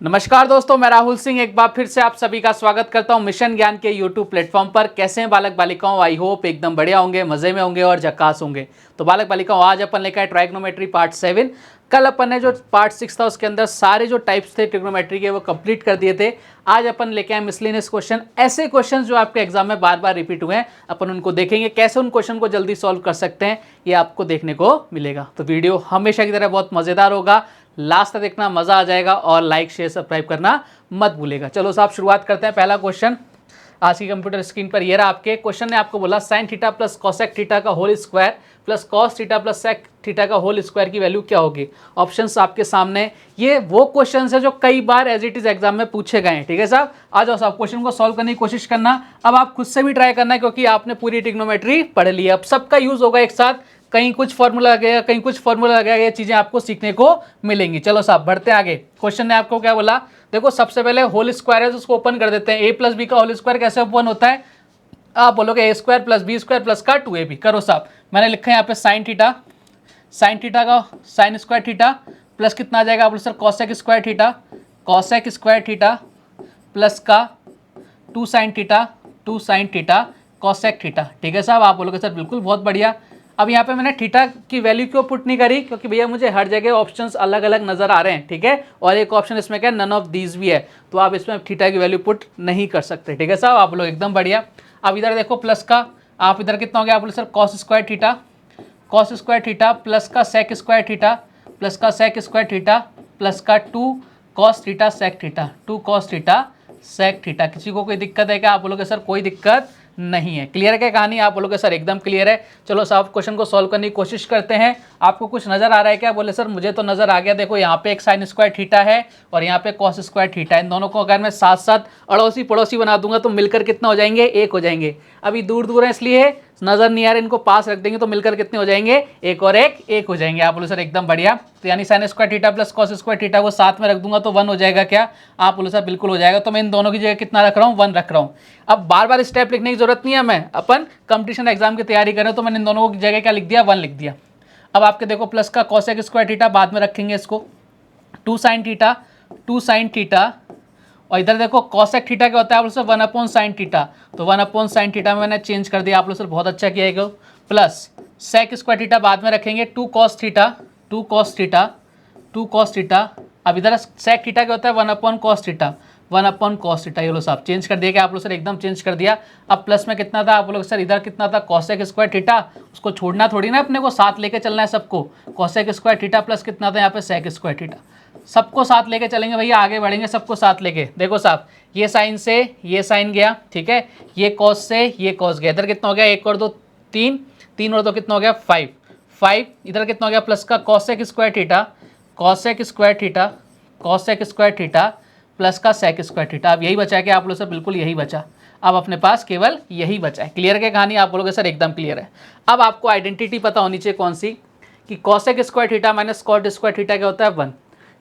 नमस्कार दोस्तों, मैं राहुल सिंह एक बार फिर से आप सभी का स्वागत करता हूं मिशन ज्ञान के यूट्यूब प्लेटफॉर्म पर। कैसे हैं बालक बालिकाओं? आई होप एकदम बढ़िया होंगे, मजे में होंगे और झकास होंगे। तो बालक बालिकाओं, आज अपन लेकर आए ट्राइग्नोमेट्री पार्ट 7। कल अपन ने जो पार्ट 6 था उसके अंदर सारे जो टाइप्स थे ट्रिग्नोमेट्री के वो कंप्लीट कर दिए थे। आज अपन लेके आए मिसलेनियस क्वेश्चन, ऐसे क्वेश्चन जो आपके एग्जाम में बार बार रिपीट हुए हैं। अपन उनको देखेंगे, कैसे उन क्वेश्चन को जल्दी सॉल्व कर सकते हैं, ये आपको देखने को मिलेगा। तो वीडियो हमेशा की तरह बहुत मजेदार होगा, लास्ट तक देखना, मजा आ जाएगा। और लाइक शेयर सब्सक्राइब करना मत भूलेगा। चलो साहब शुरुआत करते हैं। पहला क्वेश्चन आज की कंप्यूटर स्क्रीन पर ये रहा आपके। क्वेश्चन ने आपको बोला sine theta plus cosec theta का whole square plus cos theta plus sec theta का होल स्क्वायर की वैल्यू क्या होगी। ऑप्शंस आपके सामने। ये वो क्वेश्चन है जो कई बार एज इट इज एग्जाम में पूछे गए हैं। ठीक है साहब, आ जाओ साहब, क्वेश्चन को सॉल्व करने की कोशिश करना। अब आप खुद से भी ट्राई करना है क्योंकि आपने पूरी ट्रिग्नोमेट्री पढ़ ली है। अब सबका यूज होगा एक साथ, कहीं कुछ फॉर्मूला लगेगा, कहीं कुछ फॉर्मूला लगेगा, ये चीजें आपको सीखने को मिलेंगी। चलो साहब बढ़ते हैं आगे। क्वेश्चन ने आपको क्या बोला, देखो सबसे पहले होल स्क्वायर है तो उसको ओपन कर देते हैं। ए प्लस बी का होल स्क्वायर कैसे ओपन होता है? आप बोलोगे A square plus B square plus का 2ab। करो साहब, मैंने लिखा है यहाँ पे साइन थीटा का साइन स्क्वायर थीटा प्लस कितना आ जाएगा? आप बोलो sir cosec square theta plus का 2 साइन थीटा कॉसेक थीटा। ठीक है साहब, आप बोलोगे सर बिल्कुल बहुत बढ़िया। अब यहाँ पे मैंने थीटा की वैल्यू क्यों पुट नहीं करी? क्योंकि भैया मुझे हर जगह ऑप्शंस अलग अलग नजर आ रहे हैं। ठीक है, और एक ऑप्शन इसमें क्या नन ऑफ दीज भी है, तो आप इसमें थीटा की वैल्यू पुट नहीं कर सकते। ठीक है साहब, आप लोग एकदम बढ़िया। अब इधर देखो प्लस का, आप इधर कितना हो गया? आप बोलो sir cos square theta plus का सेक स्क्वायर थीटा प्लस का 2 कॉस थीटा सेक थीटा। किसी को कोई दिक्कत है क्या? आप बोलोगे सर कोई दिक्कत नहीं है। क्लियर है क्या कहानी? आप बोलोगे सर एकदम क्लियर है। चलो साहब क्वेश्चन को सॉल्व करने की कोशिश करते हैं। आपको कुछ नजर आ रहा है क्या? बोले सर मुझे तो नजर आ गया। देखो यहाँ पे एक साइन स्क्वायर थीटा है और यहाँ पे कॉस स्क्वायर थीटा है। इन दोनों को अगर मैं साथ साथ अड़ोसी पड़ोसी बना दूंगा तो मिलकर कितना हो जाएंगे? एक हो जाएंगे। अभी दूर दूर है इसलिए नजर नहीं आ रहे, इनको पास रख देंगे तो मिलकर कितने हो जाएंगे? एक और एक हो जाएंगे। आप बोलो सर एकदम बढ़िया। तो यानी sign square theta plus cos square theta को साथ में रख दूंगा तो 1 हो जाएगा क्या? आप बोलो सर बिल्कुल हो जाएगा। तो मैं इन दोनों की जगह कितना रख रहा हूँ? 1 रख रहा हूँ। अब बार बार स्टेप लिखने की जरूरत नहीं है, मैं अपन कंपटीशन एग्जाम की तैयारी कर रहे हो तो मैंने इन दोनों की जगह क्या लिख दिया? 1 लिख दिया। अब आपके देखो प्लस का कॉसेक स्क्वायर थीटा बाद में रखेंगे इसको, 2 साइन थीटा और इधर देखो कॉसेक थीटा क्या होता है? आप लोग सर 1 अपॉन साइन थीटा, तो 1 अपॉन साइन थीटा में मैंने चेंज कर दिया। आप लोग सर बहुत अच्छा किया है। प्लस सेक स्क्वायर थीटा बाद में रखेंगे, 2 कॉस थीटा। अब इधर सेक थीटा क्या होता है? 1 अपॉन कॉस थीटा। ये लो साहब चेंज कर दिया क्या? आप लोग सर एकदम चेंज कर दिया। अब प्लस में कितना था? आप लोग सर इधर कितना था? कॉसेक स्क्वायर थीटा, उसको छोड़ना थोड़ी ना, अपने को साथ लेके चलना है सबको। कॉसेक स्क्वायर थीटा प्लस कितना था यहाँ पे? Sec square theta. सबको साथ लेके चलेंगे भैया, आगे बढ़ेंगे सबको साथ लेके। देखो साहब ये साइन से ये साइन गया, ठीक है, ये कॉस से ये कॉस गया। इधर कितना हो गया? 1 और 2 3, 3 और 2 कितना हो गया? 5। इधर कितना हो गया? प्लस का कॉसेक स्क्वायर थीटा प्लस का सेक स्क्वायर थीटा। अब यही बचा है कि आप लोग सर बिल्कुल यही बचा। अब अपने पास केवल यही बचा है। क्लियर है कहानी? आप बोलोगे सर एकदम क्लियर है। अब आपको आइडेंटिटी पता होनी चाहिए कौन सी, कि cosec square theta minus cot square theta क्या होता है? 1।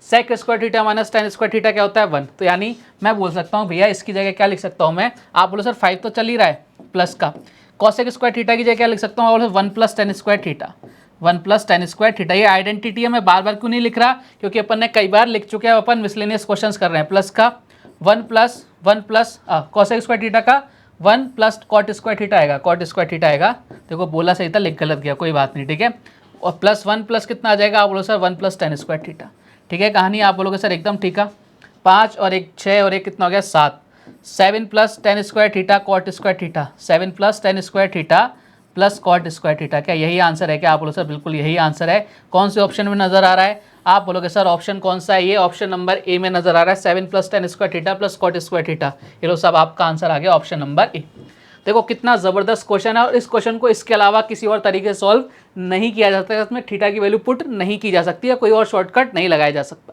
Sec square theta minus tan square theta क्या होता है? 1। तो यानी मैं बोल सकता हूँ भैया इसकी जगह क्या लिख सकता हूँ मैं? आप बोलो सर 5 तो चल ही रहा है, प्लस का कॉसेक स्क्वायर थीटा की जगह क्या लिख सकता हूँ? 1 प्लस टेन स्क्वायर थीटा। ये आइडेंटिटी है, मैं बार बार क्यों नहीं लिख रहा? क्योंकि अपन ने कई बार लिख चुके हैं, अपन मिसलेनियस क्वेश्चंस कर रहे हैं। प्लस का 1 प्लस कॉसेक स्क्वायर थीटा का 1 प्लस कॉट स्क्वायर थीटा आएगा। देखो बोला सही था, लिख गलत गया, कोई बात नहीं, ठीक है। और प्लस 1 प्लस कितना आ जाएगा? आप बोलो sir 1 plus tan square theta. ठीक है कहानी? आप बोलोगे सर एकदम ठीक है। 5 और 1 6 और 1 कितना हो गया? 7। 7 plus tan square theta cot square theta, 7 plus tan square theta plus cot square theta. क्या यही आंसर है क्या? आप बोलो सर बिल्कुल यही आंसर है। कौन से ऑप्शन में नजर आ रहा है? आप बोलोगे सर ऑप्शन कौन सा है? ये ऑप्शन नंबर ए में नजर आ रहा है, 7 plus tan square theta plus cot square theta. ये लो सब आपका आंसर आ गया ऑप्शन नंबर ए। देखो कितना ज़बरदस्त क्वेश्चन है और इस क्वेश्चन को इसके अलावा किसी और तरीके से सॉल्व नहीं किया जा सकता। इसमें थीटा की वैल्यू पुट नहीं की जा सकती है, कोई और शॉर्टकट नहीं लगाया जा सकता।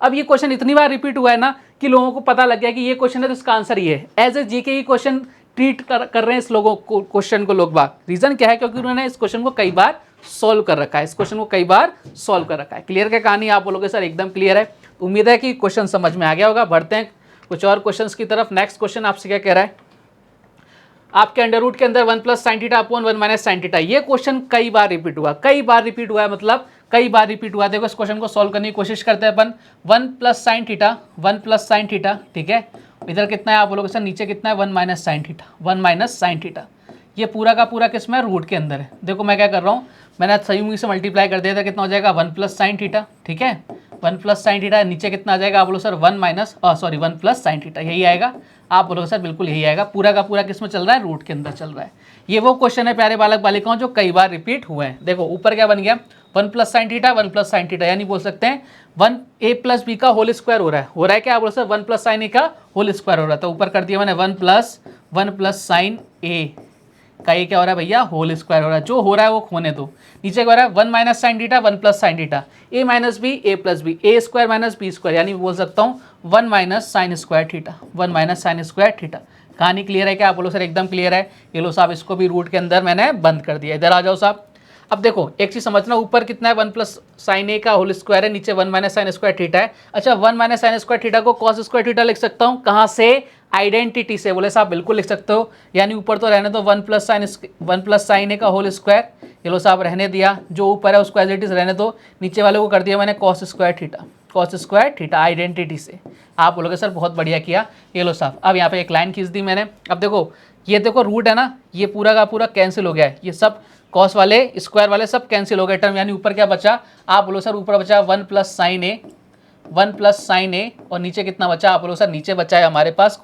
अब ये क्वेश्चन इतनी बार रिपीट हुआ है ना कि लोगों को पता लग गया कि ये क्वेश्चन है तो इसका आंसर ये है। एज ए जीके की क्वेश्चन ट्रीट कर रहे हैं इस लोगों को, क्वेश्चन को लोग बाग। रीज़न क्या है? क्योंकि उन्होंने इस क्वेश्चन को कई बार सॉल्व कर रखा है। क्लियर क्या कहानी? आप बोलोगे सर एकदम क्लियर है। उम्मीद है कि क्वेश्चन समझ में आ गया होगा। बढ़ते हैं कुछ और क्वेश्चंस की तरफ। नेक्स्ट क्वेश्चन आपसे क्या कह रहा है? आपके अंडर रूट के अंदर 1 plus sine theta upon 1 minus sine theta. ये क्वेश्चन कई बार रिपीट हुआ है, मतलब कई बार रिपीट हुआ। देखो इस क्वेश्चन को सॉल्व करने की कोशिश करते हैं अपन। 1 plus sine theta, 1 plus sine theta, ठीक है। इधर कितना है आप बोलोगे सर, नीचे कितना है 1 minus sine theta, 1 minus sine theta. ये पूरा का पूरा किस में, रूट के अंदर है। देखो मैं क्या कर रहा हूँ, मैंने संयुग्म से मल्टीप्लाई कर दिया था, कितना हो जाएगा 1 प्लस साइन थीटा, ठीक है। 1 प्लस साइन थीटा, नीचे कितना आ जाएगा आप बोलो सर 1 प्लस साइन थीटा, यही आएगा। आप बोलोगे सर बिल्कुल यही आएगा। पूरा का पूरा किस में चल रहा है, रूट के अंदर चल रहा है। ये वो क्वेश्चन है प्यारे बालक बालिकाओं जो कई बार रिपीट हुए हैं। देखो ऊपर क्या बन गया, 1 plus sine theta, 1 plus sine theta, यानी बोल सकते हैं 1 a प्लस बी का होल स्क्वायर हो रहा है क्या आप बोलो सर 1 प्लस साइन ए का होल स्क्वायर हो रहा है। तो ऊपर कर दिया मैंने 1 प्लस साइन ए का ये क्या हो रहा है भैया, होल स्क्वायर हो रहा है। जो हो रहा है वो होने दो। नीचे क्या हो रहा है 1 minus sine theta, 1 plus sine theta, A minus B, A plus B, A square minus B square, यानी बोल सकता हूँ 1 minus sine square theta, 1 minus sine square theta. कहानी क्लियर है क्या आप बोलो सर, एकदम क्लियर है। ये लो साहब, इसको भी रूट के अंदर मैंने बंद कर दिया। इधर आ जाओ साहब। अब देखो एक चीज समझना, ऊपर कितना है 1 प्लस साइन ए का होल स्क्वायर है, नीचे 1 माइनस साइन स्क्वायर थीटा है। अच्छा 1 माइनस साइन स्क्वायर थीटा को कॉस स्क्वायर थीटा लिख सकता हूँ, कहाँ से, आइडेंटिटी से। बोले साहब बिल्कुल लिख सकते हो। यानी ऊपर तो रहने दो 1 प्लस साइन ए का होल स्क्वायर, ये लो साहब रहने दिया। जो ऊपर है उसको एज इट इज रहने दो। नीचे वाले को कर दिया मैंने cos square theta, cos square theta identity से। आप बोलोगे सर बहुत बढ़िया किया। ये लो साहब, अब यहाँ पे एक लाइन खींच दी मैंने। अब देखो ये देखो रूट है ना, ये पूरा का पूरा कैंसिल हो गया है। ये सब कॉस वाले स्क्वायर वाले सब कैंसिल हो गए टर्म, यानी ऊपर क्या बचा, आप बोलो सर ऊपर बचा 1 प्लस साइन ए, 1 प्लस साइन ए, और नीचे कितना बचा आप बोलो सर, नीचे बचा है हमारे पास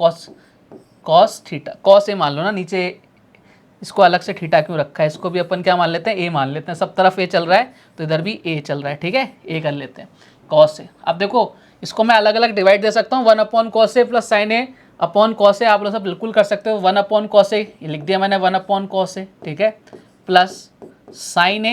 कॉस थीटा। कॉस ए मान लो ना, नीचे इसको अलग से थीटा क्यों रखा है, इसको भी अपन क्या मान लेते हैं, ए मान लेते हैं। सब तरफ ए चल रहा है तो इधर भी ए चल रहा है, ठीक है, ए कर लेते हैं कॉस ए। अब देखो इसको मैं अलग अलग डिवाइड दे सकता हूँ, 1 upon cos A plus sign A upon cos A. आप लोग सब बिल्कुल कर सकते हो। 1 अपॉन कॉस ए ये लिख दिया मैंने, 1 अपॉन कॉस ए, ठीक है, plus sign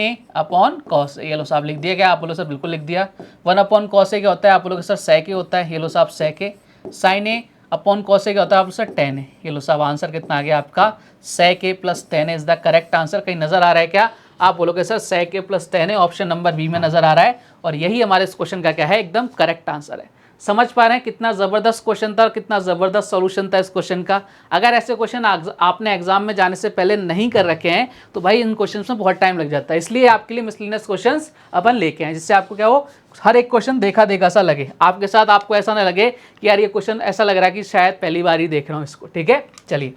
A upon cos A. ये लो साहब लिख दिया क्या आप बोलो सर, बिल्कुल लिख दिया। 1 अपॉन कॉस ए क्या होता है आप बोलोगे सर, सेक ए होता है। ये लो साहब सेक ए। Sign A upon cos A क्या होता है आप लोग सर, टेन ए। ये लो साहब आंसर कितना आ गया आपका, sec A plus tan A is the correct answer. कहीं नजर आ रहा है क्या, आप बोलोगे sir sec A plus tan A, option number B में नजर आ रहा है। और यही हमारे इस क्वेश्चन का क्या है, एकदम करेक्ट आंसर है। समझ पा रहे हैं कितना ज़बरदस्त क्वेश्चन था और कितना ज़बरदस्त सॉल्यूशन था इस क्वेश्चन का। अगर ऐसे क्वेश्चन आपने एग्जाम में जाने से पहले नहीं कर रखे हैं तो भाई इन क्वेश्चंस में बहुत टाइम लग जाता है। इसलिए आपके लिए मिसलिनियस क्वेश्चंस अपन लेके आए, जिससे आपको क्या हो, हर एक क्वेश्चन देखा देखा सा लगे आपके साथ। आपको ऐसा ना लगे कि यार ये क्वेश्चन ऐसा लग रहा है कि शायद पहली बार ही देख रहा हूँ इसको, ठीक है। चलिए,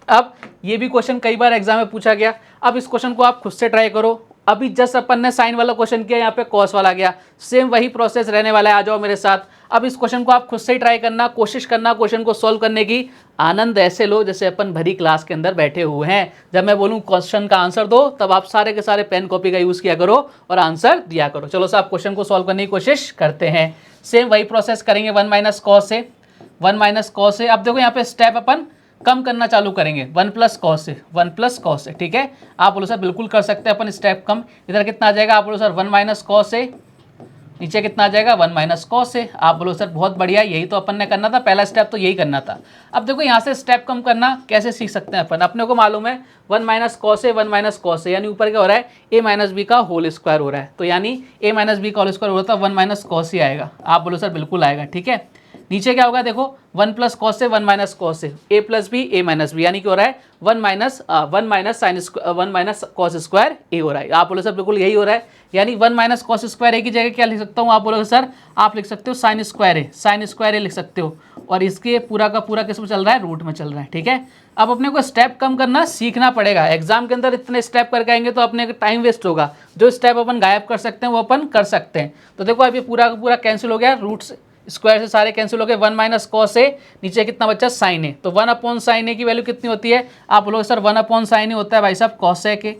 अब ये भी क्वेश्चन कई बार एग्जाम में पूछा गया। अब इस क्वेश्चन को आप खुद से ट्राई करो। अभी जस्ट अपन ने साइन वाला क्वेश्चन किया, यहाँ पे कॉस वाला गया, सेम वही प्रोसेस रहने वाला है। आ जाओ मेरे साथ। अब इस क्वेश्चन को आप खुद से ही ट्राई करना, कोशिश करना क्वेश्चन को सॉल्व करने की। आनंद ऐसे लो जैसे अपन भरी क्लास के अंदर बैठे हुए हैं। जब मैं बोलूँ क्वेश्चन का आंसर दो, तब आप सारे के सारे पेन कॉपी का यूज़ किया करो और आंसर दिया करो। चलो साहब क्वेश्चन को सॉल्व करने की कोशिश करते हैं। सेम वही प्रोसेस करेंगे, 1 minus cos A, 1 minus cos A. अब देखो यहाँ पे स्टेप अपन कम करना चालू करेंगे, 1 plus cos A, 1 plus cos A, ठीक है। आप बोलो सर बिल्कुल कर सकते हैं अपन स्टेप कम। इधर कितना आ जाएगा आप बोलो सर 1 माइनस कॉस ए, नीचे कितना आ जाएगा 1 माइनस कॉस ए। आप बोलो सर बहुत बढ़िया, यही तो अपन ने करना था, पहला स्टेप तो यही करना था। अब देखो यहाँ से स्टेप कम करना कैसे सीख सकते हैं अपन। अपने को मालूम है 1 minus cos A, 1 minus cos A, यानी ऊपर क्या हो रहा है, ए माइनस बी का होल स्क्वायर हो रहा है। तो यानी ए माइनस बी का होल स्क्वायर हो रहा था, 1 माइनस कॉस ए आएगा। आप बोलो सर बिल्कुल आएगा, ठीक है। नीचे क्या होगा देखो, 1 plus cos A, 1 minus cos A, A plus B, A minus B, यानी क्या हो रहा है 1 माइनस कॉस स्क्वायर ए हो रहा है। आप बोलो सर बिल्कुल यही हो रहा है। यानी 1 माइनस कॉस स्क्वायर ए की जगह क्या लिख सकता हूँ आप बोलोगे सर, आप लिख सकते हो साइन स्क्वायर ए, साइन स्क्वायर ए लिख सकते हो। और इसके पूरा का पूरा किस में चल रहा है, रूट में चल रहा है, ठीक है। अब अपने को स्टेप कम करना सीखना पड़ेगा। एग्जाम के अंदर इतने स्टेप करके आएंगे तो अपने टाइम वेस्ट होगा। जो स्टेप अपन गायब कर सकते हैं वो अपन कर सकते हैं। तो देखो अब ये पूरा का पूरा कैंसिल हो गया, रूट से स्क्वायर से सारे कैंसिल हो गए। 1 माइनस कॉस ए, नीचे कितना बचा साइन ए। तो 1 अपॉन साइन ए की वैल्यू कितनी होती है आप बोलोगे सर, 1 अपॉन साइन ए होता है भाई साहब कॉसेक ए,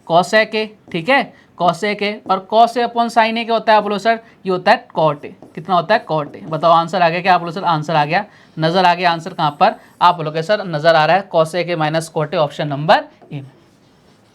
कॉसेक ए, ठीक है, कॉसेक ए। और कॉस ए अपॉन साइन ए क्या होता है आप बोलो सर, ये होता है कॉट ए। कितना होता है, कॉट ए। बताओ आंसर आ गया क्या आप बोलो सर, आंसर आ गया। नजर आ गया आंसर कहाँ पर, आप बोलोगे सर नजर आ रहा है cosec A minus cot A, option number A.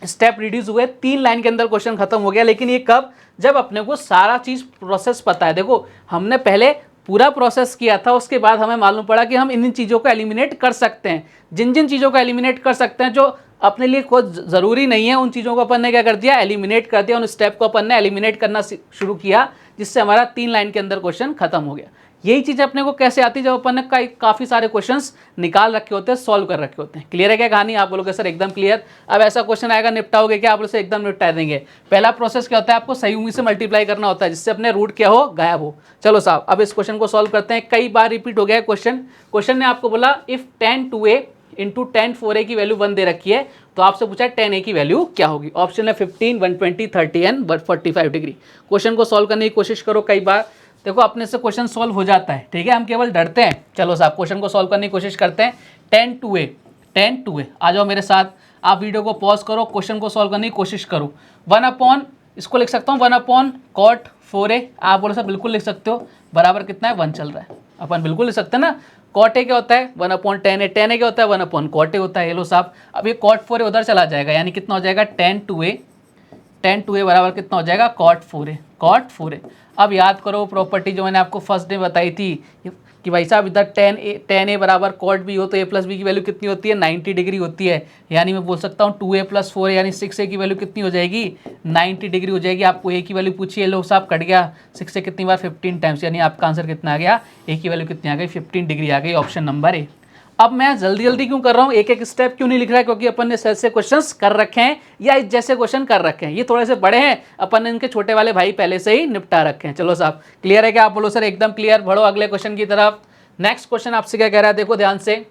Step reduce हुए, 3 लाइन के अंदर क्वेश्चन खत्म हो गया। लेकिन ये कब, जब अपने को सारा चीज प्रोसेस पता है। देखो हमने पहले पूरा प्रोसेस किया था, उसके बाद हमें मालूम पड़ा कि हम इन चीज़ों को एलिमिनेट कर सकते हैं। जिन जिन चीज़ों को एलिमिनेट कर सकते हैं, जो अपने लिए खुद ज़रूरी नहीं है, उन चीज़ों को अपन ने क्या कर दिया, एलिमिनेट कर दिया। उन स्टेप को अपन ने एलिमिनेट करना शुरू किया, जिससे हमारा 3 लाइन के अंदर क्वेश्चन खत्म हो गया। यही चीज़ अपने को कैसे आती है, जब अपन ने काफ़ी सारे क्वेश्चंस निकाल रखे होते हैं, सॉल्व कर रखे होते हैं। क्लियर है क्या कहानी? आप बोलोगे सर एकदम क्लियर। अब ऐसा क्वेश्चन आएगा, निपटाओगे क्या? आप लोग से एकदम निपटा देंगे। पहला प्रोसेस क्या होता है, आपको सही उंगली से मल्टीप्लाई करना होता है, जिससे अपने रूट क्या हो, गायब हो। चलो साहब, अब इस क्वेश्चन को सॉल्व करते हैं। कई बार रिपीट हो गया है क्वेश्चन ने आपको बोला if tan 2a into tan 4a की वैल्यू 1 दे रखी है, तो आपसे पूछा है tan a की वैल्यू क्या होगी। ऑप्शन है 15, 120, 30 एंड 45 डिग्री। क्वेश्चन को सॉल्व करने की कोशिश करो। कई बार देखो अपने से क्वेश्चन सॉल्व हो जाता है, ठीक है, हम केवल डरते हैं। चलो साहब, क्वेश्चन को सॉल्व करने की कोशिश करते हैं। tan 2a आ जाओ मेरे साथ। आप वीडियो को पॉज करो, क्वेश्चन को सॉल्व करने की कोशिश करो। 1/, इसको लिख सकता हूँ 1/cot 4a। आप बोलो सर बिल्कुल लिख सकते हो, बराबर कितना है, 1 चल रहा है। अपन बिल्कुल लिख सकते हैं ना। cot a क्या होता है, 1/tan a। tan a क्या होता है, 1/cot a होता है। ये लो साहब, अब ये cot 4a उधर चला जाएगा, यानी कितना हो जाएगा, tan 2a बराबर कितना हो जाएगा, cot 4a। अब याद करो प्रॉपर्टी जो मैंने आपको फर्स्ट डे बताई थी कि भाई साहब इधर tan a बराबर cot b हो तो a प्लस बी की वैल्यू कितनी होती है, 90 डिग्री होती है। यानी मैं बोल सकता हूँ 2a + 4a यानी 6a की वैल्यू कितनी हो जाएगी, 90 डिग्री हो जाएगी। आपको a की वैल्यू पूछिए, लो साहब कट गया 6 से कितनी बार, 15 टाइम्स, यानी आपका आंसर कितना आ गया, a की वैल्यू कितनी आ गई, 15 डिग्री आ गई। ऑप्शन नंबर ए। अब मैं जल्दी जल्दी क्यों कर रहा हूँ, एक एक स्टेप क्यों नहीं लिख रहा है, क्योंकि अपन ने सेट से क्वेश्चंस कर रखे हैं या इस जैसे क्वेश्चन कर रखे हैं। ये थोड़े से बड़े हैं, अपन ने इनके छोटे वाले भाई पहले से ही निपटा रखे हैं। चलो साहब क्लियर है क्या? आप बोलो सर एकदम क्लियर। बढ़ो अगले क्वेश्चन की तरफ। नेक्स्ट क्वेश्चन आपसे क्या कह रहा है, देखो ध्यान से।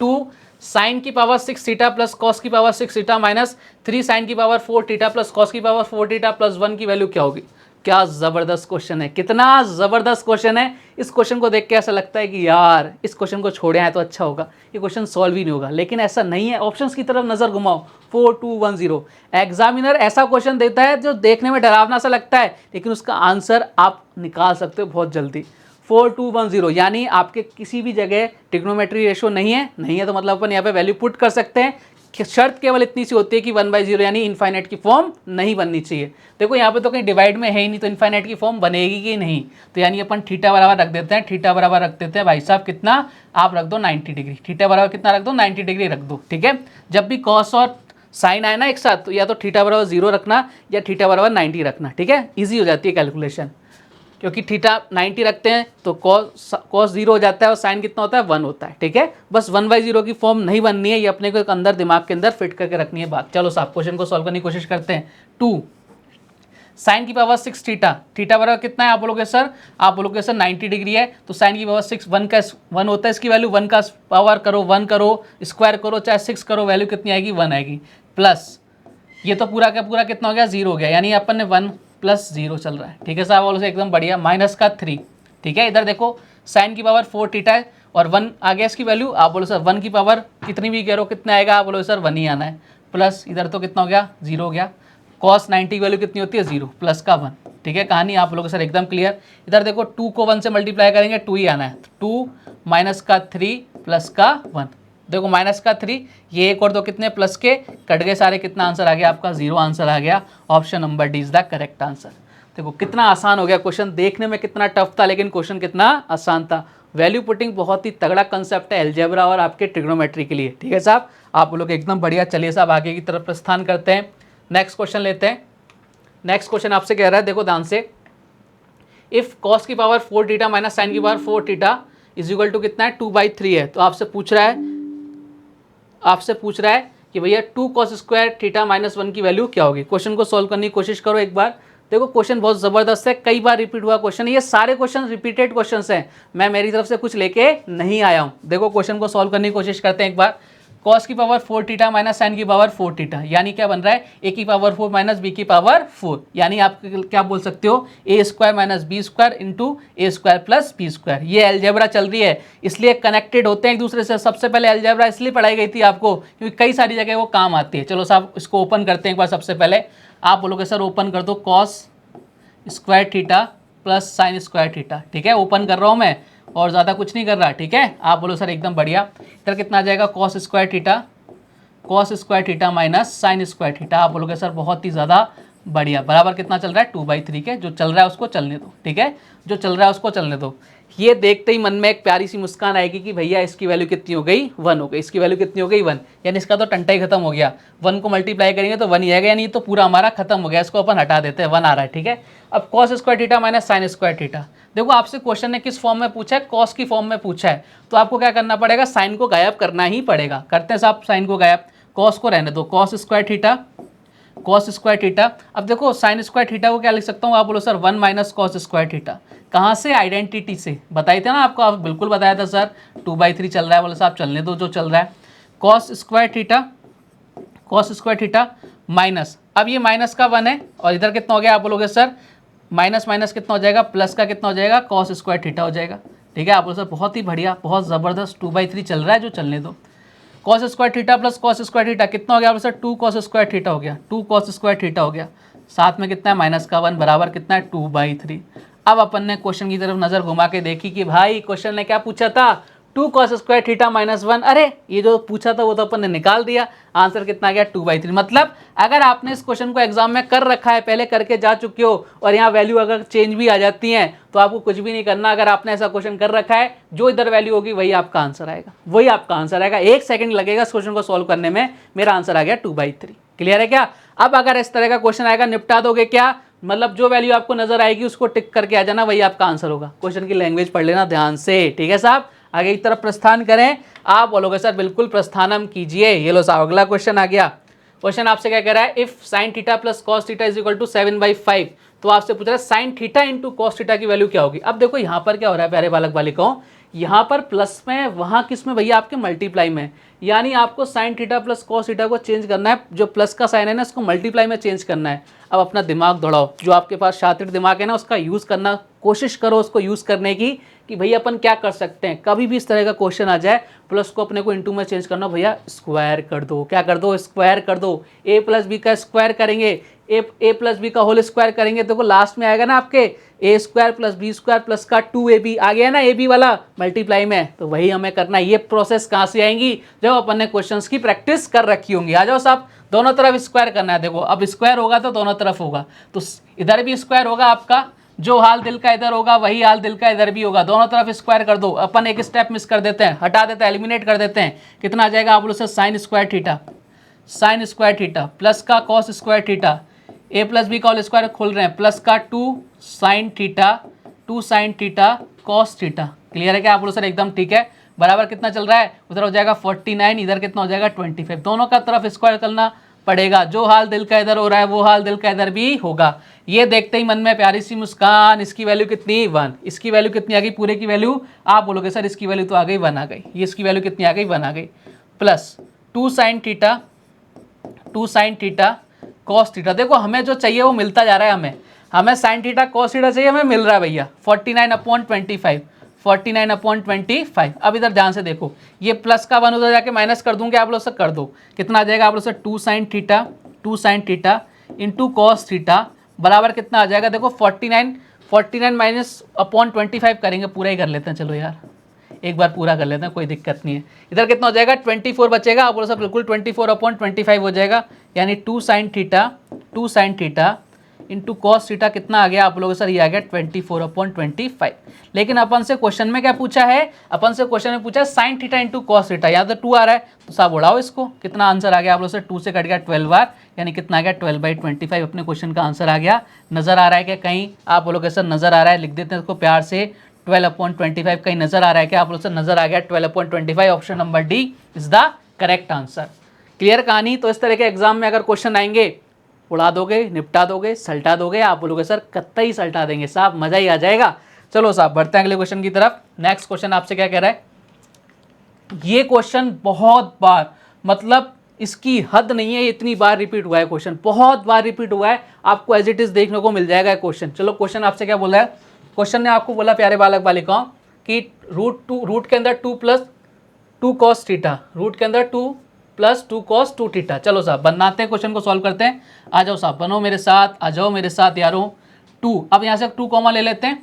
2 sin की पावर 6 थीटा प्लस कॉस की पावर 6 थीटा माइनस 3 sin की पावर 4 थीटा प्लस कॉस की पावर 4 थीटा प्लस 1 की वैल्यू क्या होगी। क्या जबरदस्त क्वेश्चन है, कितना जबरदस्त क्वेश्चन है। इस क्वेश्चन को देख के ऐसा लगता है कि यार इस क्वेश्चन को छोड़े आए तो अच्छा होगा, ये क्वेश्चन सॉल्व ही नहीं होगा, लेकिन ऐसा नहीं है। ऑप्शंस की तरफ नजर घुमाओ। 4 2 1 0। एग्जामिनर ऐसा क्वेश्चन देता है जो देखने में डरावना सा लगता है, लेकिन उसका आंसर आप निकाल सकते हो बहुत जल्दी। 4 2 1 0 यानी आपके किसी भी जगह ट्रिग्नोमेट्री रेशो नहीं है तो मतलब अपन यहाँ पे वैल्यू पुट कर सकते हैं। शर्त केवल इतनी सी होती है कि 1/0 यानी इनफाइनाइट की फॉर्म नहीं बननी चाहिए। देखो यहाँ पे तो कहीं डिवाइड में है ही नहीं, तो इनफाइनाइट की फॉर्म बनेगी कि नहीं। तो यानी अपन थीटा बराबर रख देते हैं, थीटा बराबर रख देते हैं भाई साहब कितना, आप रख दो 90 डिग्री। थीटा बराबर कितना रख दो, 90 डिग्री रख दो, ठीक है। जब भी कॉस और साइन आए ना एक साथ, तो या तो थीटा बराबर 0 रखना या थीटा बराबर 90 रखना, ठीक है। ईजी हो जाती है कैलकुलेशन, क्योंकि थीटा 90 रखते हैं तो कॉस 0 हो जाता है और साइन कितना होता है, 1 होता है, ठीक है। बस 1/0 की फॉर्म नहीं बननी है, ये अपने को एक अंदर दिमाग के अंदर फिट करके रखनी है बात। चलो साहब क्वेश्चन को सॉल्व करने की कोशिश करते हैं। 2 साइन की पावर 6 थीटा, थीटा बराबर कितना है, आप बोलोगे सर 90 डिग्री है, तो साइन की पावर 6 1 होता है, इसकी वैल्यू 1 का पावर करो, 1 करो, स्क्वायर करो, चाहे 6 करो, वैल्यू कितनी आएगी, 1 आएगी। प्लस ये तो पूरा का पूरा कितना हो गया, 0 हो गया, यानी अपन ने 1 + 0 चल रहा है, ठीक है साहब, बोलो से एकदम बढ़िया। माइनस का 3, ठीक है। इधर देखो साइन की पावर 4 थीटा है और 1 आ गया इसकी वैल्यू, आप बोलो सर 1 की पावर कितनी भी करो कितना आएगा, आप बोलो सर 1 ही आना है। प्लस इधर तो कितना हो गया, 0 हो गया। कॉस 90 की वैल्यू कितनी होती है, 0 प्लस का 1, ठीक है। कहानी आप लोगों सर एकदम क्लियर। इधर देखो 2 को 1 से मल्टीप्लाई करेंगे, 2 ही आना है। 2 माइनस का 3 प्लस का 1, देखो माइनस का 3, ये एक और दो कितने प्लस के कट गए सारे, कितना आंसर आ गया आपका, 0 आंसर आ गया। Option number D is the correct answer. देखो कितना आसान हो गया क्वेश्चन, देखने में कितना टफ था लेकिन क्वेश्चन कितना आसान था। वैल्यू पुटिंग बहुत ही तगड़ा कंसेप्ट है अलजेब्रा और आपके ट्रिग्नोमेट्री के लिए, ठीक है साहब। आप लोग एकदम बढ़िया। चलिए साहब आगे की तरफ प्रस्थान करते हैं, नेक्स्ट क्वेश्चन लेते हैं। नेक्स्ट क्वेश्चन आपसे कह रहा है, देखो ध्यान से। इफ कॉस की पावर 4 थीटा माइनस साइन की power 4 theta is equal to कितना है, 2/3 है। तो आपसे पूछ रहा है कि भैया 2 cos स्क्वायर थीटा माइनस 1 की वैल्यू क्या होगी। क्वेश्चन को सॉल्व करने की कोशिश करो एक बार। देखो क्वेश्चन बहुत ज़बरदस्त है, कई बार रिपीट हुआ क्वेश्चन है, ये सारे क्वेश्चन रिपीटेड क्वेश्चंस हैं, मैं मेरी तरफ से कुछ लेके नहीं आया हूँ। देखो क्वेश्चन को सॉल्व करने की कोशिश करते हैं एक बार। कॉस की पावर 4 थीटा माइनस साइन की पावर 4 थीटा, यानी क्या बन रहा है, a की पावर 4 माइनस b की पावर 4, यानी आप क्या बोल सकते हो, a square minus B square into A square plus B square. ये अलजेब्रा चल रही है, इसलिए कनेक्टेड होते हैं एक दूसरे से। सबसे पहले अलजेब्रा इसलिए पढ़ाई गई थी आपको क्योंकि कई सारी जगह वो काम आती है। चलो साहब इसको ओपन करते हैं एक बार। सबसे पहले आप बोलोगे सर ओपन कर दो cos square theta plus sign square theta, ठीक है। ओपन कर रहा हूँ मैं और ज़्यादा कुछ नहीं कर रहा, ठीक है। आप बोलो सर एकदम बढ़िया। इधर कितना आ जाएगा, cos square theta minus sine square theta. आप बोलोगे सर बहुत ही ज़्यादा बढ़िया, बराबर कितना चल रहा है 2/3 के। जो चल रहा है उसको चलने दो, ठीक है, जो चल रहा है उसको चलने दो। ये देखते ही मन में एक प्यारी सी मुस्कान आएगी कि भैया इसकी वैल्यू कितनी हो गई 1 हो गई, इसकी वैल्यू कितनी हो गई 1, यानी इसका तो टंटा ही खत्म हो गया। 1 को मल्टीप्लाई करेंगे तो 1 ही आएगा, यानी तो पूरा हमारा खत्म हो गया, इसको अपन हटा देते हैं, 1 आ रहा है, ठीक है। अब cos square theta minus sine square theta, देखो आपसे क्वेश्चन ने किस फॉर्म में पूछा है, कॉस की फॉर्म में पूछा है, तो आपको क्या करना पड़ेगा, साइन को गायब करना ही पड़ेगा। करते हैं साहब साइन को गायब, कॉस को रहने दो, cos square theta, cos square theta. अब देखो साइन स्क्वायर थीटा को क्या लिख सकता हूँ, आप बोलो sir 1 minus cos square theta. कहाँ से, आइडेंटिटी से, बताई थे ना आपको, आप बिल्कुल बताया था सर 2/3 चल रहा है, बोले साहब चलने दो जो चल रहा है। Cos square theta, cos square theta minus, अब ये माइनस का 1 है और इधर कितना हो गया, आप बोलोगे सर माइनस माइनस कितना हो जाएगा, प्लस का कितना हो जाएगा, कॉस स्क्वायर थीटा हो जाएगा, ठीक है। आप बोलो सर बहुत ही बढ़िया, बहुत ज़बरदस्त, 2/3 चल रहा है जो चलने दो। Cos square theta plus cos square theta कितना हो गया सर, 2 कॉस स्क्वायर थीटा हो गया, 2 कॉस स्क्वायर थीटा हो गया, साथ में कितना है माइनस का 1 बराबर कितना है 2/3। अब अपन ने क्वेश्चन की तरफ नज़र घुमा के देखी कि भाई क्वेश्चन ने क्या पूछा था, 2 कॉस स्क्वायर थीटा माइनस 1, अरे ये जो पूछा था वो तो अपन ने निकाल दिया, आंसर कितना आ गया 2/3। मतलब अगर आपने इस क्वेश्चन को एग्जाम में कर रखा है, पहले करके जा चुके हो और यहाँ वैल्यू अगर चेंज भी आ जाती है तो आपको कुछ भी नहीं करना। अगर आपने ऐसा क्वेश्चन कर रखा है, जो इधर वैल्यू होगी वही आपका आंसर आएगा, वही आपका आंसर आएगा। 1 सेकंड लगेगा इस क्वेश्चन को सॉल्व करने में, मेरा आंसर आ गया 2/3। क्लियर है क्या। अब अगर इस तरह का क्वेश्चन आएगा, निपटा दोगे क्या, मतलब जो वैल्यू आपको नजर आएगी उसको टिक करके आ जाना, वही आपका आंसर होगा। क्वेश्चन की लैंग्वेज पढ़ लेना ध्यान से, ठीक है साहब। आगे की तरफ प्रस्थान करें, आप बोलोगे सर बिल्कुल प्रस्थानम कीजिए। ये लो साहब अगला क्वेश्चन आ गया। क्वेश्चन आपसे क्या कह रहा है, if sine theta plus cos theta is equal to 7/5, तो आपसे पूछ रहा है sine theta into cos theta की वैल्यू क्या होगी। अब देखो यहाँ पर क्या हो रहा है प्यारे बालक बालिकाओं, यहाँ पर प्लस में, वहाँ किस में भैया, आपके मल्टीप्लाई में, यानी आपको sign theta plus cos theta को चेंज करना है, जो प्लस का साइन है ना इसको मल्टीप्लाई में चेंज करना है। अब अपना दिमाग दौड़ाओ, जो आपके पास शातिर दिमाग है ना उसका यूज़ करना, कोशिश करो उसको यूज़ करने की, कि भैया अपन क्या कर सकते हैं। कभी भी इस तरह का क्वेश्चन आ जाए, प्लस को अपने को इंटू में चेंज करना, भैया स्क्वायर कर दो, क्या कर दो, स्क्वायर कर दो। ए प्लस बी का स्क्वायर करेंगे, ए प्लस बी का होल स्क्वायर करेंगे, देखो लास्ट में आएगा ना आपके A square plus B square plus का 2ab आ गया ना, ए बी वाला मल्टीप्लाई में, तो वही हमें करना है। ये प्रोसेस कहाँ से आएंगी, जब अपन ने क्वेश्चंस की प्रैक्टिस कर रखी होंगी। आ जाओ साहब, दोनों तरफ स्क्वायर करना है। देखो अब स्क्वायर होगा तो दोनों तरफ होगा, तो इधर भी स्क्वायर होगा आपका, जो हाल दिल का इधर होगा वही हाल दिल का इधर भी होगा, दोनों तरफ स्क्वायर कर दो। अपन एक स्टेप मिस कर देते हैं, हटा देते हैं, एलिमिनेट कर देते हैं। कितना आ जाएगा, आप बोलो sir sign square theta, sign square theta plus का कॉस स्क्वायर थीटा, ए प्लस बी का होल स्क्वायर खोल रहे हैं, प्लस का 2 sine theta, 2 sine theta cos theta. Clear है क्या, आप बोलो सर एकदम ठीक है। बराबर कितना चल रहा है, उधर हो जाएगा 49, इधर कितना हो जाएगा 25, दोनों का तरफ स्क्वायर करना पड़ेगा। जो हाल दिल का इधर हो रहा है वो हाल दिल का इधर भी होगा। ये देखते ही मन में प्यारी सी मुस्कान, इसकी वैल्यू कितनी 1, इसकी वैल्यू कितनी आ गई, पूरे की वैल्यू आप बोलोगे सर इसकी वैल्यू तो आ गई 1 आ गई, ये इसकी वैल्यू कितनी आ गई 1 आ गई, plus 2 sine theta, 2 sine theta cos theta. देखो हमें जो चाहिए वो मिलता जा रहा है, हमें साइन थीटा कॉस थीटा चाहिए, हमें मिल रहा है भैया 49/25, 49/25। अब इधर ध्यान से देखो, ये प्लस का 1 उधर जाके माइनस कर दूंगे, आप लोग सर कर दो, कितना आ जाएगा आप लोग sir 2 sine theta, 2 sign theta into cos theta बराबर कितना आ जाएगा, देखो 49 माइनस अपॉन 25 करेंगे, पूरा ही कर लेते हैं, चलो यार एक बार पूरा कर लेते हैं, कोई दिक्कत नहीं है। इधर कितना हो जाएगा 24 बचेगा, आप बोलो सर बिल्कुल 24/25 हो जाएगा, यानी 2 sine theta, 2 sign theta into cos theta कितना आ गया आप लोगों सर, ये आ गया 24/25। लेकिन अपन से क्वेश्चन में क्या पूछा है, अपन से क्वेश्चन में पूछा है sine theta into cos theta, यहाँ तो 2 आ रहा है तो साहब उड़ाओ इसको, कितना आंसर आ गया आप लोग सर 2 से कट गया 12 यानी कितना आ गया 12/25 अपने क्वेश्चन का आंसर आ गया। नजर आ रहा है क्या कहीं, आप बोलोगे सर नजर आ रहा है, लिख देते हैं इसको प्यार से 12/25, कहीं नजर आ रहा है क्या आप लोग सर, नजर आ गया 12/25, option number D is the correct answer. Clear कहानी। तो इस तरह के एग्जाम में अगर क्वेश्चन आएंगे, उड़ा दोगे, निपटा दोगे, सल्टा दोगे, आप बोलोगे सर कत्ता सल्टा देंगे साहब, मजा ही आ जाएगा। चलो साहब बढ़ते हैं अगले क्वेश्चन की तरफ। नेक्स्ट क्वेश्चन आपसे क्या कह रहा है, ये क्वेश्चन बहुत बार, मतलब इसकी हद नहीं है, इतनी बार रिपीट हुआ है क्वेश्चन, बहुत बार रिपीट हुआ है, आपको एज इट इज देखने को मिल जाएगा क्वेश्चन। चलो क्वेश्चन आपसे क्या बोला है, क्वेश्चन ने आपको बोला प्यारे बालक बालिकाओं कि रूट के अंदर 2 प्लस 2 कॉस थीटा, रूट के अंदर 2 प्लस 2 कॉस 2 थीटा। चलो साहब बनाते हैं, क्वेश्चन को सॉल्व करते हैं। आ जाओ साहब, बनो मेरे साथ, आ जाओ मेरे साथ यारों। 2, अब यहाँ से 2 कॉमा ले लेते हैं,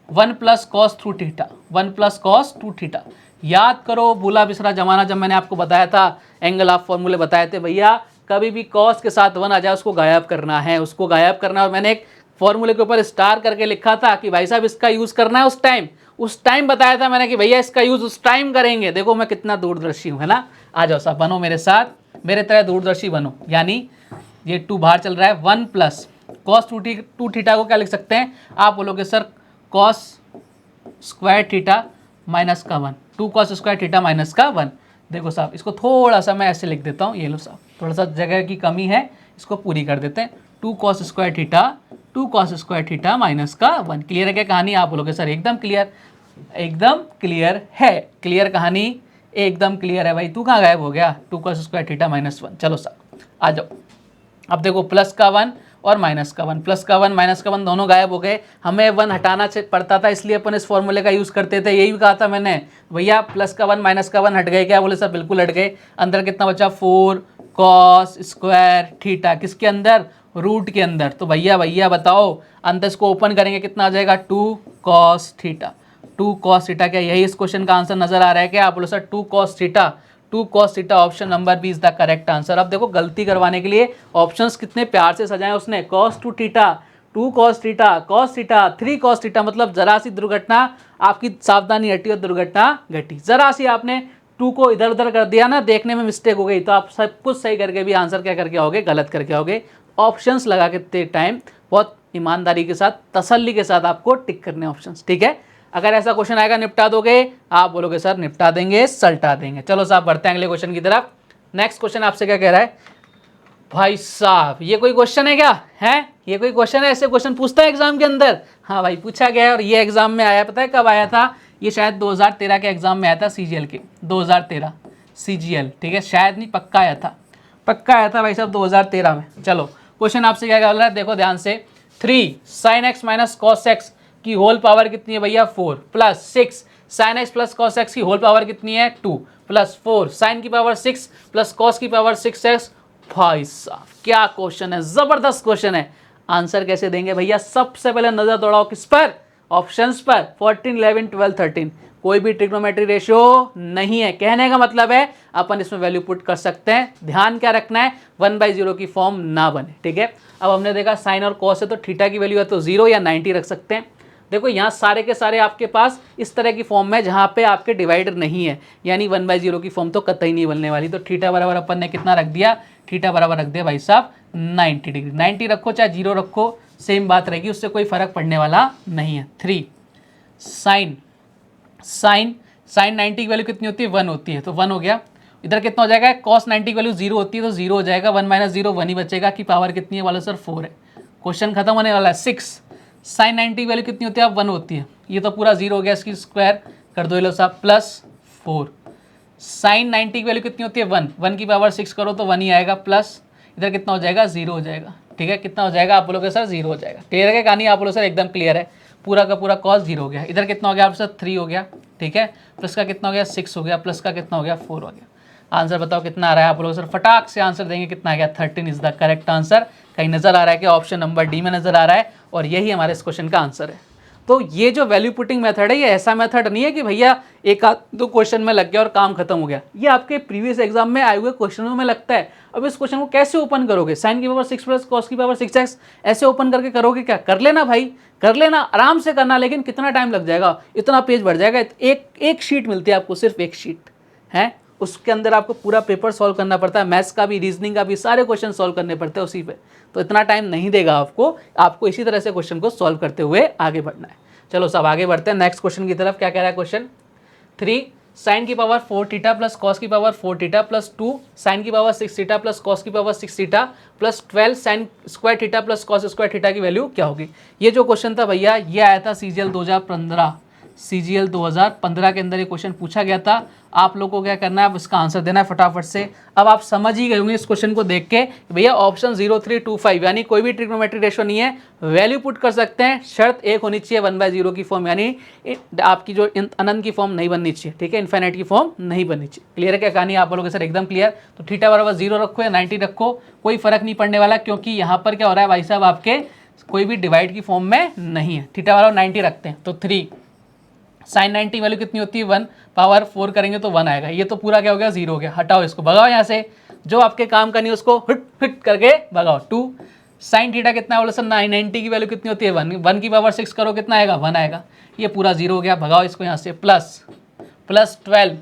1 plus cos 2 theta, 1 plus cos 2 theta. याद करो भूला बिसरा जमाना, जब मैंने आपको बताया था एंगल ऑफ फॉर्मूले बताए थे भैया, कभी भी कॉस के साथ 1 आ जाए उसको गायब करना है, उसको गायब करना है। और मैंने एक फॉर्मूले के ऊपर स्टार करके लिखा था कि भाई साहब इसका यूज़ करना है उस टाइम बताया था मैंने कि भैया इसका यूज़ उस टाइम करेंगे। देखो मैं कितना दूरदर्शी हूँ, है ना। आ जाओ साहब, बनो मेरे साथ, मेरे तरह दूरदर्शी बनो। यानी ये 2 बाहर चल रहा है, 1 प्लस कॉस 2 थीटा को क्या लिख सकते हैं आप बोलोगे sir cos square theta minus का 1, 2 कॉस स्क्वायर थीटा माइनस का 1। देखो साहब इसको थोड़ा सा मैं ऐसे लिख देता हूँ, ये लो साहब, थोड़ा सा जगह की कमी है, इसको पूरी कर देते हैं। 2 कॉस स्क्वायर थीटा माइनस का 1। क्लियर है क्या कहानी आप बोलोगे सर एकदम क्लियर, एकदम क्लियर है। क्लियर कहानी एकदम क्लियर है भाई। तू कहाँ गायब हो गया, 2 कॉस स्क्वायर थीटा माइनस 1। चलो साहब आ जाओ। अब देखो प्लस का 1 और माइनस का 1, प्लस का 1 माइनस का 1 दोनों गायब हो गए। हमें 1 हटाना पड़ता था, इसलिए अपन इस फॉर्मूले का यूज़ करते थे। यही कहा था मैंने भैया, प्लस का 1 माइनस का 1 हट गए क्या, बोले सर बिल्कुल हट गए। अंदर कितना बचा, 4 कॉस स्क्वायर थीटा, किसके अंदर, रूट के अंदर। तो भैया बताओ अंत इसको ओपन करेंगे कितना आ जाएगा, 2 कॉस थीटा। 2 कॉस थीटा, क्या यही इस क्वेश्चन का आंसर नजर आ रहा है क्या आप बोलो sir 2 cos theta. 2 cos theta option number B is the correct answer. अब देखो गलती करवाने के लिए ऑप्शंस कितने प्यार से सजाए उसने, cos 2 theta, 2 cos theta, cos theta, 3 cos theta, मतलब जरा सी दुर्घटना आपकी सावधानी हटी और दुर्घटना घटी। जरा सी आपने 2 को इधर उधर कर दिया ना, देखने में मिस्टेक हो गई, तो आप सब कुछ सही करके भी आंसर क्या करके आओगे, गलत करके आओगे। ऑप्शंस लगा के टाइम बहुत ईमानदारी के साथ, तसल्ली के साथ आपको टिक करने ऑप्शंस, ठीक है। अगर ऐसा क्वेश्चन आएगा निपटा दोगे, आप बोलोगे सर निपटा देंगे, सल्टा देंगे। चलो साहब बढ़ते हैं अगले क्वेश्चन की तरफ। नेक्स्ट क्वेश्चन आपसे क्या कह रहा है भाई साहब, ये कोई क्वेश्चन है क्या, है ये कोई क्वेश्चन है, ऐसे क्वेश्चन पूछता है एग्जाम के अंदर। हाँ भाई पूछा गया है, और ये एग्जाम में आया, पता है कब आया था, ये शायद 2013 के एग्जाम में आया था, सीजीएल के 2013 सीजीएल, ठीक है, शायद नहीं पक्का आया था, पक्का आया था भाई साहब 2013 में। चलो क्वेश्चन आपसे क्या बोल रहा है, देखो ध्यान से, 3 sin x minus cos x की होल पावर कितनी है भैया 4, plus 6 sin x plus cos x की होल पावर कितनी है 2, प्लस 4 sin की पावर 6 प्लस कॉस की पावर 6x। भाई साहब क्या क्वेश्चन है, जबरदस्त क्वेश्चन है। आंसर कैसे देंगे भैया, सबसे पहले नजर दौड़ाओ किस पर, ऑप्शंस पर, 14, 11, 12, 13। कोई भी ट्रिग्नोमेट्री रेशियो नहीं है, कहने का मतलब है अपन इसमें वैल्यू पुट कर सकते हैं। ध्यान क्या रखना है, 1/0 की फॉर्म ना बने, ठीक है। अब हमने देखा साइन और कॉस है, तो थीटा की वैल्यू है तो 0 या 90 रख सकते हैं। देखो यहाँ सारे के सारे आपके पास इस तरह की फॉर्म में जहाँ पे आपके डिवाइडर नहीं है, यानी 1/0 की फॉर्म तो कतई नहीं बनने वाली। तो थीटा बराबर अपन ने कितना रख दिया, थीटा बराबर रख दिया भाई साहब 90 डिग्री। 90 रखो चाहे 0 रखो, सेम बात रहेगी, उससे कोई फर्क पड़ने वाला नहीं है। 3 साइन 90 की वैल्यू कितनी होती है 1 होती है, तो 1 हो गया। इधर कितना हो जाएगा, कॉस 90 की वैल्यू 0 होती है तो 0 हो जाएगा, 1 माइनस 0 1 ही बचेगा, की पावर कितनी है वाला सर 4 है। क्वेश्चन खत्म होने वाला है। 6 साइन 90 की वैल्यू कितनी होती है, अब 1 होती है, ये तो पूरा 0 हो गया, इसकी स्क्वायर कर दो, ये लो साहब प्लस 4। साइन 90 की वैल्यू कितनी होती है 1 की पावर 6 करो तो 1 ही आएगा, प्लस इधर कितना हो जाएगा 0 हो जाएगा, ठीक है। कितना हो जाएगा आप बोलोगे सर 0 हो जाएगा। क्लियर है कहानी आप बोलो सर एकदम क्लियर है, पूरा का पूरा कॉस 0 हो गया। इधर कितना हो गया आप सर 3 हो गया, ठीक है, प्लस का कितना हो गया 6 हो गया, प्लस का कितना हो गया 4 हो गया। आंसर बताओ कितना आ रहा है आप लोग सर, फटाक से आंसर देंगे, कितना आ गया 13 इज द करेक्ट आंसर। कहीं नजर आ रहा है कि ऑप्शन नंबर डी में नजर आ रहा है, और यही हमारे इस क्वेश्चन का आंसर है। तो ये जो वैल्यू पुटिंग मेथड है, ये ऐसा मेथड नहीं है कि भैया एक आध दो क्वेश्चन में लग गया और काम खत्म हो गया। ये आपके प्रीवियस एग्जाम में आए हुए क्वेश्चनों में लगता है। अब इस क्वेश्चन को कैसे ओपन करोगे, साइन की पावर 6 प्लस कॉस की पावर 6x ऐसे ओपन करके करोगे क्या, कर लेना भाई, कर लेना, आराम से करना, लेकिन कितना टाइम लग जाएगा, इतना पेज बढ़ जाएगा। एक शीट मिलती है आपको, सिर्फ एक शीट है, उसके अंदर आपको पूरा पेपर सॉल्व करना पड़ता है, मैथ्स का भी, रीजनिंग का भी, सारे क्वेश्चन सॉल्व करने पड़ते हैं उसी पे। तो इतना टाइम नहीं देगा आपको इसी तरह से क्वेश्चन को सॉल्व करते हुए आगे बढ़ना है। चलो सब आगे बढ़ते हैं नेक्स्ट क्वेश्चन की तरफ। क्या कह रहा है क्वेश्चन, 3 साइन की पावर 4 थीटा प्लस कॉस की पावर 4 थीटा प्लस 2 साइन की पावर 6 थीटा प्लस कॉस की power 6 theta plus 12 sign square theta plus cos square theta की वैल्यू क्या होगी। ये जो क्वेश्चन था भैया, ये आया था सीजीएल 2015, सीजीएल 2015 के अंदर ये क्वेश्चन पूछा गया था। आप लोगों को क्या करना है, अब इसका आंसर देना है फटाफट से। अब आप समझ ही गए होंगे इस क्वेश्चन को देख के, भैया ऑप्शन 0, 3, 2, 5 यानी कोई भी ट्रिग्नोमेट्रिक रेशियो नहीं है, वैल्यू पुट कर सकते हैं, शर्त एक होनी चाहिए 1/0 की फॉर्म, यानी आपकी जो अनंत की फॉर्म नहीं बननी चाहिए, ठीक है, इन्फाइनाइट की फॉर्म नहीं बननी चाहिए। क्लियर है क्या कहानी आप बोलोगे सर एकदम क्लियर। तो थीटा बराबर 0 रखो या 90 रखो, कोई फर्क नहीं पड़ने वाला, क्योंकि यहाँ पर क्या हो रहा है भाई साहब, आपके कोई भी डिवाइड की फॉर्म में नहीं है। थीटा बराबर 90 रखते हैं, तो 3 साइन 90 वैल्यू कितनी होती है 1 पावर 4 करेंगे तो 1 आएगा, ये तो पूरा क्या हो गया 0 हो गया, हटाओ इसको, भगाओ यहाँ से, जो आपके काम का नहीं उसको हिट हिट करके भगाओ। 2 साइन थीटा कितना है बोले सर 90 की वैल्यू कितनी होती है 1, 1 की पावर 6 करो कितना आएगा 1 आएगा। ये पूरा 0 हो गया, भगाओ इसको यहाँ से। प्लस 12,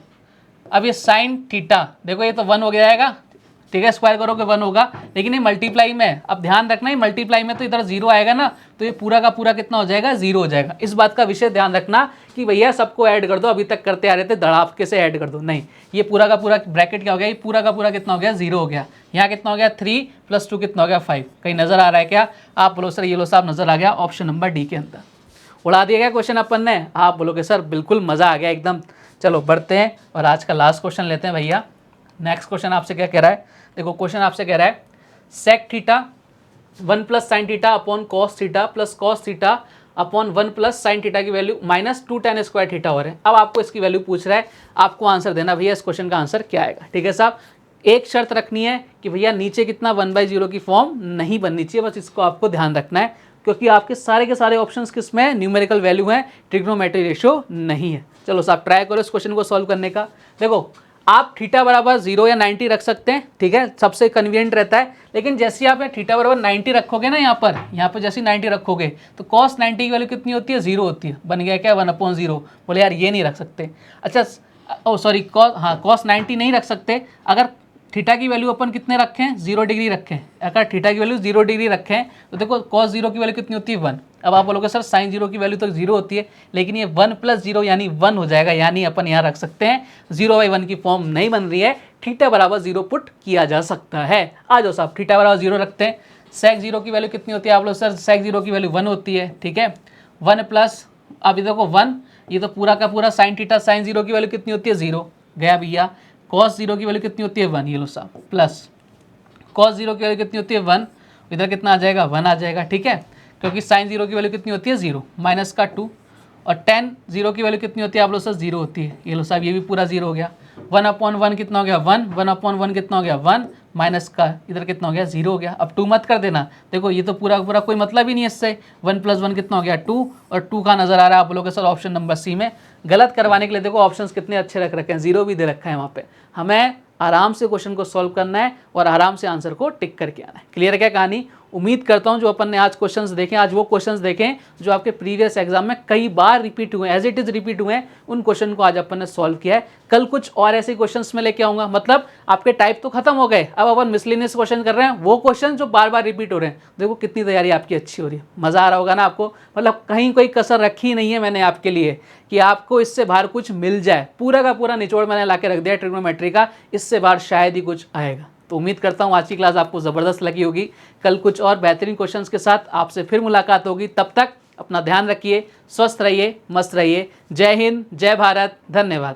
अब ये साइन थीटा देखो ये तो 1 हो गया आएगा, ठीक है, स्क्वायर करोगे 1 होगा, लेकिन ये मल्टीप्लाई में, अब ध्यान रखना है मल्टीप्लाई में तो इधर 0 आएगा ना, तो ये पूरा का पूरा कितना हो जाएगा 0 हो जाएगा। इस बात का विषय ध्यान रखना कि भैया सबको ऐड कर दो, अभी तक करते आ रहे थे धड़ापके से ऐड कर दो, नहीं, ये पूरा का पूरा ब्रैकेट क्या हो गया, ये पूरा का पूरा कितना हो गया 0 हो गया। यहाँ कितना हो गया 3 + 2 कितना हो गया 5। कहीं नजर आ रहा है क्या? आप बोलो सर ये लो साहब नजर आ गया, ऑप्शन नंबर डी के अंदर। उड़ा दिया गया क्वेश्चन अपन ने, आप बोलोगे सर बिल्कुल मजा आ गया एकदम। चलो बढ़ते हैं और आज का लास्ट क्वेश्चन लेते हैं भैया। नेक्स्ट क्वेश्चन आपसे क्या कह रहा है, देखो क्वेश्चन आपसे कह रहा है sec theta 1 + sin theta upon cos theta plus cos theta upon 1 + sin theta की वैल्यू -2 tan स्क्वायर थीटा हो रहे हैं। अब आपको इसकी वैल्यू पूछ रहा है, आपको आंसर देना भैया इस क्वेश्चन का आंसर क्या आएगा। ठीक है साहब, एक शर्त रखनी है कि भैया नीचे कितना 1/0 की फॉर्म नहीं बननी चाहिए, बस इसको आपको ध्यान रखना है, क्योंकि आपके सारे के सारे ऑप्शंस किसमें है, न्यूमेरिकल वैल्यू है, ट्रिग्नोमेट्री रेशियो नहीं है। चलो साहब ट्राई करो इस क्वेश्चन को सॉल्व करने का। देखो आप थीटा बराबर 0 या 90 रख सकते हैं, ठीक है, सबसे कन्वीनियंट रहता है, लेकिन जैसे आप थीटा बराबर 90 रखोगे ना, यहाँ पर जैसे 90 रखोगे तो cos 90 की वैल्यू कितनी होती है 0 होती है, बन गया क्या 1/0। बोले यार ये नहीं रख सकते, अच्छा ओ सॉरी cos 90 नहीं रख सकते। अगर थीटा की वैल्यू अपन कितने रखें 0 डिग्री रखें, अगर थीटा की वैल्यू 0 डिग्री रखें तो देखो cos 0 की वैल्यू कितनी होती है 1। अब आप बोलोगे सर sin 0 की वैल्यू तो 0 होती है, लेकिन ये 1 + 0 यानी 1 हो जाएगा, यानी अपन यहाँ रख सकते हैं 0/1 की फॉर्म नहीं बन रही है, थीटा बराबर 0 पुट किया जा सकता है। आ जाओ साहब थीटा बराबर 0 रखते हैं। sec 0 की वैल्यू कितनी होती है, आप लोग सर sec 0 की वैल्यू 1 होती है, ठीक है, 1 प्लस अभी देखो 1, ये तो पूरा का पूरा sin थीटा sin 0 की वैल्यू कितनी होती है 0 गया भैया, cos 0 की वैल्यू कितनी होती है 1, ये लो साहब, प्लस cos 0 की वैल्यू कितनी होती है 1, इधर कितना आ जाएगा 1 आ जाएगा, ठीक है, क्योंकि sin 0 की वैल्यू कितनी होती है 0 माइनस का 2, और tan 0 की वैल्यू कितनी होती है आप लोग सर 0 होती है, ये लो साहब ये भी पूरा 0 हो गया। 1/1 कितना हो गया 1, 1/1 कितना हो गया 1, माइनस का इधर कितना हो गया 0 हो गया। अब 2 मत कर देना, देखो ये तो पूरा पूरा कोई मतलब ही नहीं है इससे, 1 + 1 कितना हो गया 2, और 2 का नजर आ रहा है आप लोगों के सर ऑप्शन नंबर सी में। गलत करवाने के लिए देखो ऑप्शंस कितने अच्छे रख रखे हैं, 0 भी दे रखा है वहाँ पे। हमें आराम से क्वेश्चन को सॉल्व करना है और आराम से आंसर को टिक करके आना है। क्लियर है क्या कहानी? उम्मीद करता हूं जो अपन ने आज क्वेश्चंस देखे, आज वो क्वेश्चंस देखें जो आपके प्रीवियस एग्जाम में कई बार रिपीट हुए, एज इट इज रिपीट हुए हैं, उन क्वेश्चन को आज अपन ने सॉल्व किया है। कल कुछ और ऐसे क्वेश्चंस में लेके आऊंगा, मतलब आपके टाइप तो खत्म हो गए, अब अपन मिसलिनियस क्वेश्चन कर रहे हैं, वो क्वेश्चन जो बार बार रिपीट हो रहे हैं। देखो कितनी तैयारी आपकी अच्छी हो रही है, मजा आ रहा होगा ना आपको, मतलब कहीं कोई कसर रखी नहीं है मैंने आपके लिए कि आपको इससे बाहर कुछ मिल जाए, पूरा का पूरा निचोड़ मैंने ला के रख दिया ट्रिग्नोमेट्री का, इससे बाहर शायद ही कुछ आएगा। तो उम्मीद करता हूँ आज की क्लास आपको ज़बरदस्त लगी होगी। कल कुछ और बेहतरीन क्वेश्चंस के साथ आपसे फिर मुलाकात होगी, तब तक अपना ध्यान रखिए, स्वस्थ रहिए, मस्त रहिए। जय हिंद, जय भारत, धन्यवाद।